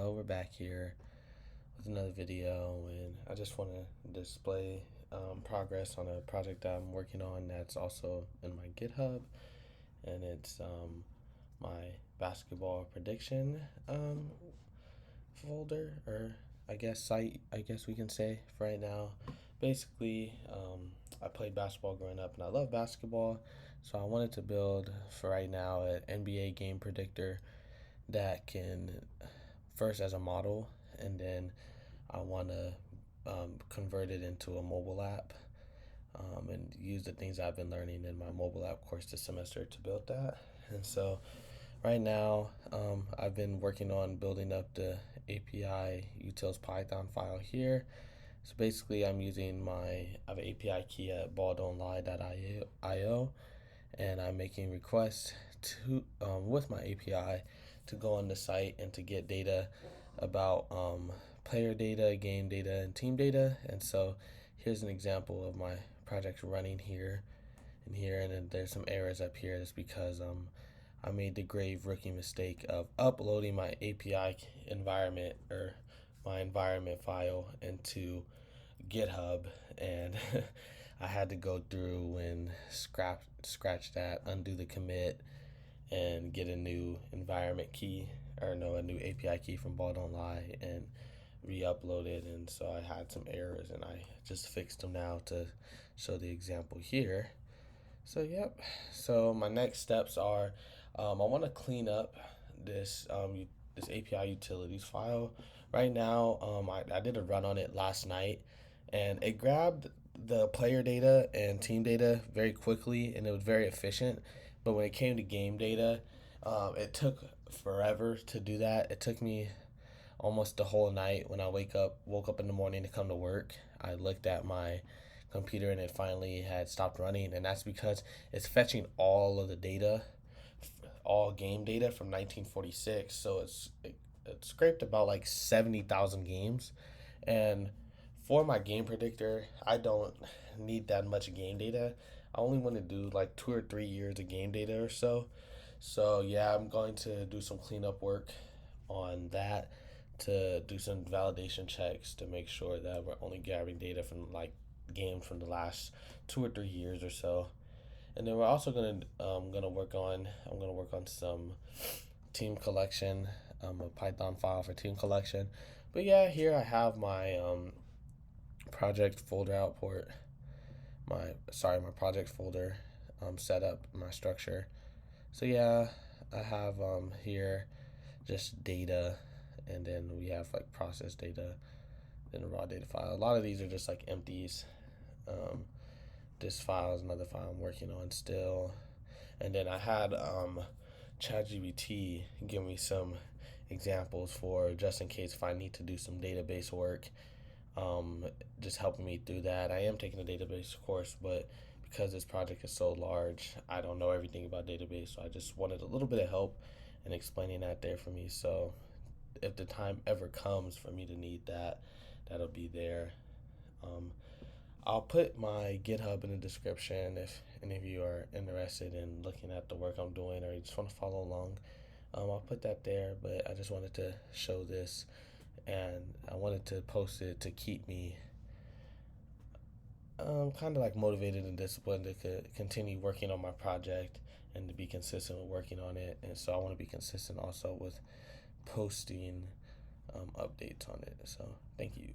So we're back here with another video, and I just want to display progress on a project that I'm working on that's also in my GitHub, and it's my basketball prediction folder, or I guess site, I guess we can say for right now. Basically, I played basketball growing up, and I love basketball, so I wanted to build for right now an NBA game predictor that can first as a model, and then I want to convert it into a mobile app, and use the things I've been learning in my mobile app course this semester to build that. And so right now, I've been working on building up the API utils Python file here. So basically, I have an API key at balldon'tlie.io, and I'm making requests to with my API to go on the site and to get data about player data, game data, and team data. And so here's an example of my project running here and here, and then there's some errors up here. That's because I made the grave rookie mistake of uploading my API environment, or my environment file, into GitHub, and I had to go through and scratch that, undo the commit, and get a new environment key, or no, a new API key from Ball Don't Lie, and re-upload it. And so I had some errors, and I just fixed them now to show the example here. So yep. So my next steps are, I want to clean up this API utilities file. Right now, I did a run on it last night, and it grabbed the player data and team data very quickly, and it was very efficient. But when it came to game data, it took forever to do that. It took me almost the whole night. When I woke up in the morning to come to work, I looked at my computer and it finally had stopped running, and that's because it's fetching all of the data, all game data from 1946. So it scraped about like 70,000 games, and for my game predictor, I don't need that much game data. I only want to do like 2 or 3 years of game data or so. So yeah, I'm going to do some cleanup work on that, to do some validation checks to make sure that we're only gathering data from like games from the last 2 or 3 years or so. And then we're also gonna work on some team collection, a Python file for team collection. But yeah, here I have my project folder output, my project folder set up, my structure. So yeah, I have here just data, and then we have like process data, then a raw data file. A lot of these are just like empties. This file is another file I'm working on still. And then I had ChatGPT give me some examples for just in case if I need to do some database work, just helping me through that. I am taking a database course, but because this project is so large, I don't know everything about database, so I just wanted a little bit of help in explaining that there for me. So if the time ever comes for me to need that, that'll be there. Um, I'll put my GitHub in the description if any of you are interested in looking at the work I'm doing, or you just want to follow along. I'll put that there, but I just wanted to show this, and I wanted to post it to keep me kind of like motivated and disciplined to continue working on my project and to be consistent with working on it. And so I want to be consistent also with posting updates on it. So thank you.